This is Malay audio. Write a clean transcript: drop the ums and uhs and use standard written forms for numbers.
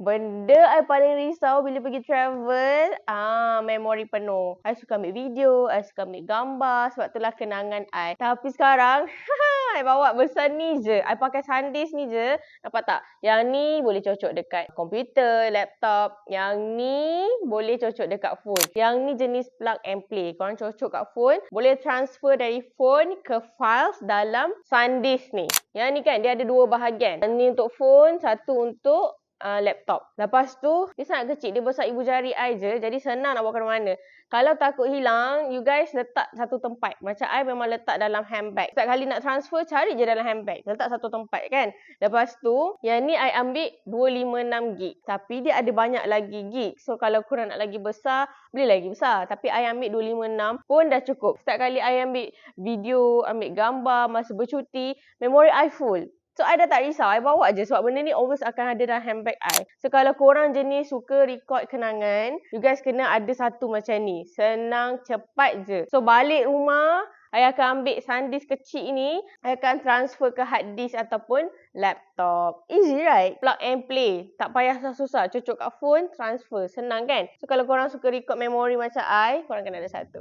Benda I paling risau bila pergi travel, memori penuh. I suka ambil video, I suka ambil gambar, sebab itulah kenangan I. Tapi sekarang, I bawa besar ni je. I pakai SanDisk ni je. Nampak tak? Yang ni boleh cocok dekat komputer, laptop. Yang ni boleh cocok dekat phone. Yang ni jenis plug and play. Korang cocok kat phone, boleh transfer dari phone ke files dalam SanDisk ni. Yang ni kan, dia ada dua bahagian. Yang ni untuk phone, satu untuk laptop. Lepas tu, dia sangat kecil. Dia besar ibu jari I je. Jadi senang nak bawa ke mana. Kalau takut hilang, you guys letak satu tempat. Macam I memang letak dalam handbag. Setiap kali nak transfer, cari je dalam handbag. Letak satu tempat kan. Lepas tu, yang ni I ambil 256GB. Tapi dia ada banyak lagi gig. So, kalau korang nak lagi besar, boleh lagi besar. Tapi I ambil 256 pun dah cukup. Setiap kali I ambil video, ambil gambar, masa bercuti, memori I full. So, I dah tak risau. I bawa je sebab benda ni always akan ada dalam handbag I. So, kalau korang jenis suka record kenangan, you guys kena ada satu macam ni. Senang, cepat je. So, balik rumah, I akan ambil SanDisk kecil ni, I akan transfer ke hard disk ataupun laptop. Easy right? Plug and play. Tak payah susah-susah. Cocok kat phone, transfer. Senang kan? So, kalau korang suka record memori macam I, korang kena ada satu.